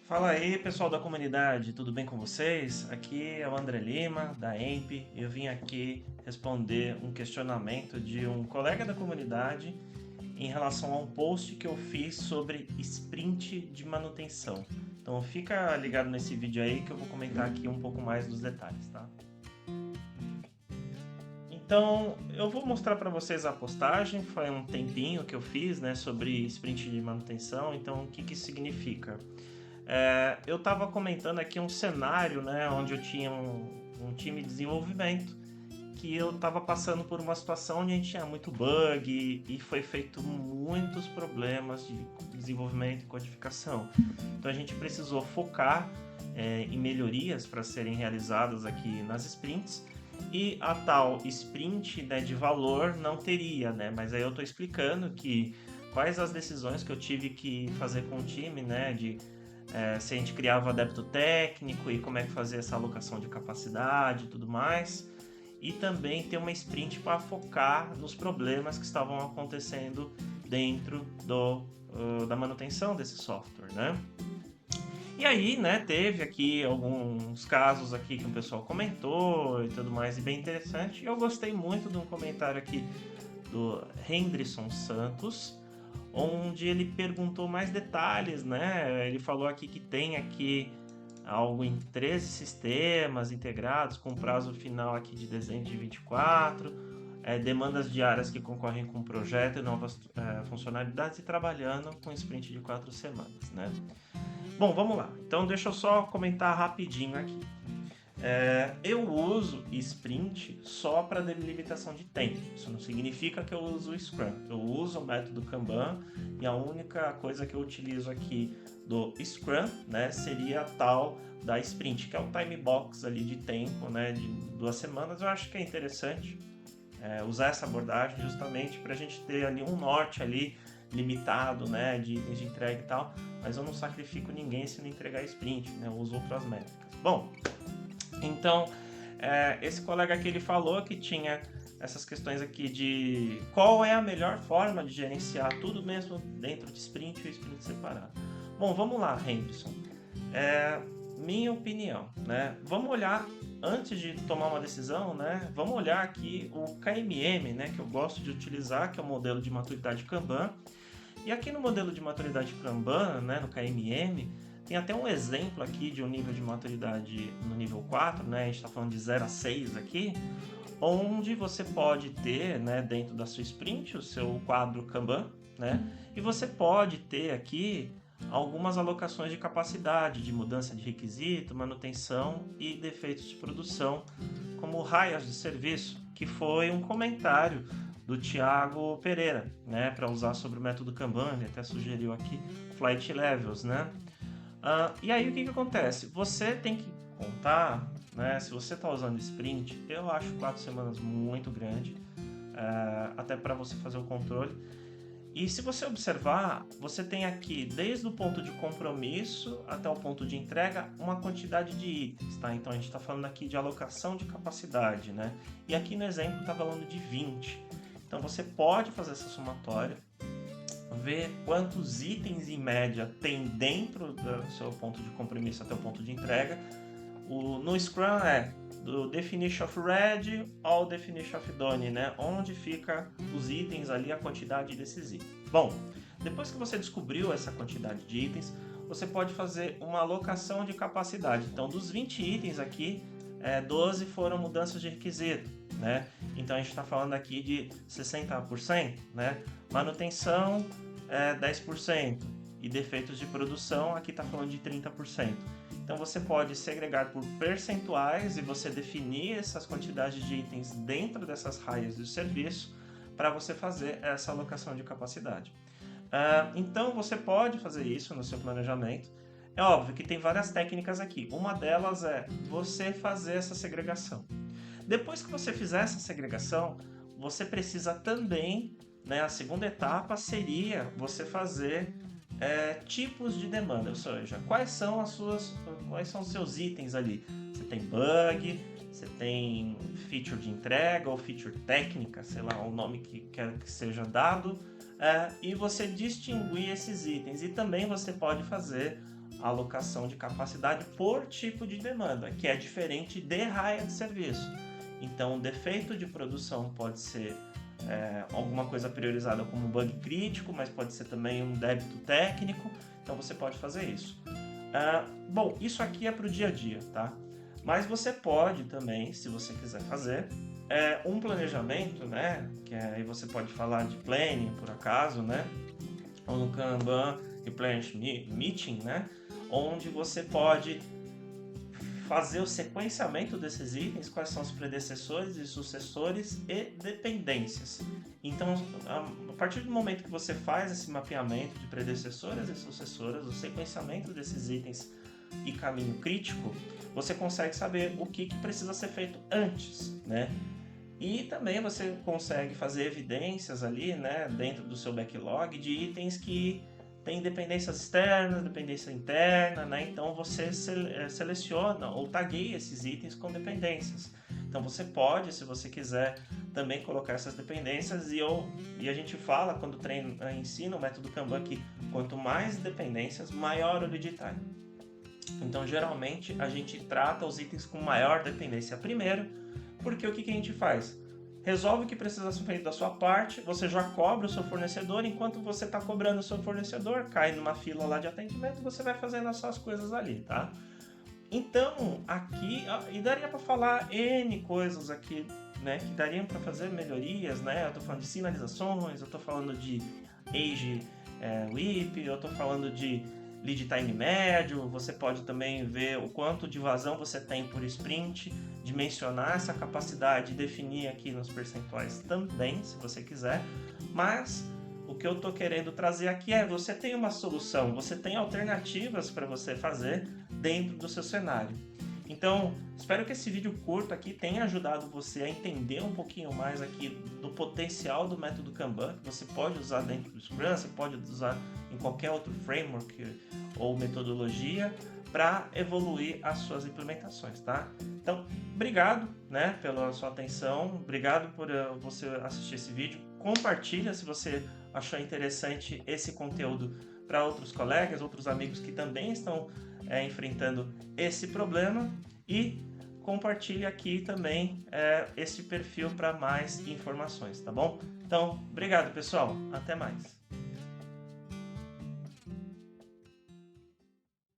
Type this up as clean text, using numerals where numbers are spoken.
Fala aí, pessoal da comunidade, tudo bem com vocês? Aqui é o André Lima, da EMP, e eu vim aqui responder um questionamento de um colega da comunidade em relação a um post que eu fiz sobre sprint de manutenção. Então fica ligado nesse vídeo aí que eu vou comentar aqui um pouco mais dos detalhes, tá? Então, eu vou mostrar para vocês a postagem, foi um tempinho que eu fiz, né, sobre sprint de manutenção, então o que que isso significa? Eu estava comentando aqui um cenário, né, onde eu tinha um time de desenvolvimento que eu estava passando por uma situação onde a gente tinha muito bug e foi feito muitos problemas de desenvolvimento e codificação. Então a gente precisou focar em melhorias para serem realizadas aqui nas sprints e a tal sprint, né, de valor não teria, né? Mas aí eu estou explicando que quais as decisões que eu tive que fazer com o time, né, de se a gente criava débito técnico e como é que fazia essa alocação de capacidade e tudo mais. E também ter uma sprint para focar nos problemas que estavam acontecendo dentro da manutenção desse software, né? E aí, né, teve aqui alguns casos aqui que o pessoal comentou e tudo mais, e bem interessante. Eu gostei muito de um comentário aqui do Hendrisson Santos, onde ele perguntou mais detalhes, né? Ele falou aqui que tem aqui algo em 13 sistemas integrados, com prazo final aqui de dezembro de 24, demandas diárias que concorrem com o projeto e novas funcionalidades e trabalhando com sprint de 4 semanas, né? Bom, vamos lá. Então deixa eu só comentar rapidinho aqui. Eu uso Sprint só para delimitação de tempo. Isso não significa que eu uso o Scrum. Eu uso o método Kanban e a única coisa que eu utilizo aqui do Scrum, né, seria a tal da Sprint, que é o time box ali de tempo, né, de 2 semanas. Eu acho que é interessante usar essa abordagem justamente para a gente ter ali um norte ali limitado, né, de itens de entrega e tal, mas eu não sacrifico ninguém se não entregar Sprint, né, eu uso outras métricas. Bom, então, esse colega aqui ele falou que tinha essas questões aqui de qual é a melhor forma de gerenciar tudo mesmo dentro de sprint e sprint separado. Bom, vamos lá, Henderson. Minha opinião, né? Vamos olhar, antes de tomar uma decisão, né? Vamos olhar aqui o KMM, né? Que eu gosto de utilizar, que é o modelo de maturidade Kanban. E aqui no modelo de maturidade Kanban, né? No KMM, tem até um exemplo aqui de um nível de maturidade no nível 4, né? A gente está falando de 0 a 6 aqui, onde você pode ter, né, dentro da sua sprint, o seu quadro Kanban, né? E você pode ter aqui algumas alocações de capacidade, de mudança de requisito, manutenção e defeitos de produção, como raias de serviço, que foi um comentário do Thiago Pereira, né, para usar sobre o método Kanban. Ele até sugeriu aqui flight levels, né? E aí o que acontece? Você tem que contar, né? Se você está usando sprint, eu acho 4 semanas muito grande, até para você fazer o controle. E se você observar, você tem aqui, desde o ponto de compromisso até o ponto de entrega, uma quantidade de itens, tá? Então a gente está falando aqui de alocação de capacidade, né? E aqui no exemplo está falando de 20. Então você pode fazer essa somatória, ver quantos itens em média tem dentro do seu ponto de compromisso até o ponto de entrega. No Scrum do definition of red ao definition of done, né? Onde fica os itens ali, a quantidade desses itens. Bom, depois que você descobriu essa quantidade de itens, você pode fazer uma alocação de capacidade. Então, dos 20 itens aqui, 12 foram mudanças de requisito, né? Então a gente está falando aqui de 60%, né? Manutenção 10% e defeitos de produção aqui está falando de 30%. Então você pode segregar por percentuais e você definir essas quantidades de itens dentro dessas raias de serviço para você fazer essa alocação de capacidade. Então você pode fazer isso no seu planejamento. É óbvio que tem várias técnicas aqui. Uma delas é você fazer essa segregação. Depois que você fizer essa segregação, você precisa também, né, a segunda etapa seria você fazer tipos de demanda, ou seja, quais são os seus itens ali. Você tem bug, você tem feature de entrega ou feature técnica, sei lá, o nome que quer que seja dado, e você distinguir esses itens. E também você pode fazer a alocação de capacidade por tipo de demanda, que é diferente de raia de serviço. Então, o defeito de produção pode ser alguma coisa priorizada como um bug crítico, mas pode ser também um débito técnico, então você pode fazer isso. Bom, isso aqui é para o dia a dia, tá? Mas você pode também, se você quiser fazer, um planejamento, né? Que aí você pode falar de planning, por acaso, né? Ou no Kanban Replenishment Meeting, né? Onde você pode fazer o sequenciamento desses itens, quais são os predecessores e sucessores e dependências. Então, a partir do momento que você faz esse mapeamento de predecessoras e sucessoras, o sequenciamento desses itens e caminho crítico, você consegue saber o que precisa ser feito antes, né? E também você consegue fazer evidências ali, né, dentro do seu backlog de itens que tem dependências externas, dependência interna, né? Então você seleciona ou tagueia esses itens com dependências. Então você pode, se você quiser, também colocar essas dependências e a gente fala quando ensina o método Kanban que quanto mais dependências, maior o lead time. Então geralmente a gente trata os itens com maior dependência primeiro, porque o que a gente faz? Resolve o que precisa ser feito da sua parte, você já cobra o seu fornecedor, enquanto você está cobrando o seu fornecedor, cai numa fila lá de atendimento, você vai fazendo as suas coisas ali, tá? Então, aqui, e daria para falar N coisas aqui, né, que dariam para fazer melhorias, né? Eu tô falando de sinalizações, eu tô falando de Age WIP, eu tô falando de lead time médio, você pode também ver o quanto de vazão você tem por sprint, dimensionar essa capacidade e definir aqui nos percentuais também, se você quiser, mas o que eu estou querendo trazer aqui você tem uma solução, você tem alternativas para você fazer dentro do seu cenário. Então, espero que esse vídeo curto aqui tenha ajudado você a entender um pouquinho mais aqui do potencial do método Kanban, que você pode usar dentro do Scrum, você pode usar em qualquer outro framework ou metodologia para evoluir as suas implementações, tá? Então, obrigado, né, pela sua atenção, obrigado por você assistir esse vídeo, compartilha se você achou interessante esse conteúdo para outros colegas, outros amigos que também estão enfrentando esse problema e compartilhe aqui também esse perfil para mais informações, tá bom? Então, obrigado pessoal, até mais!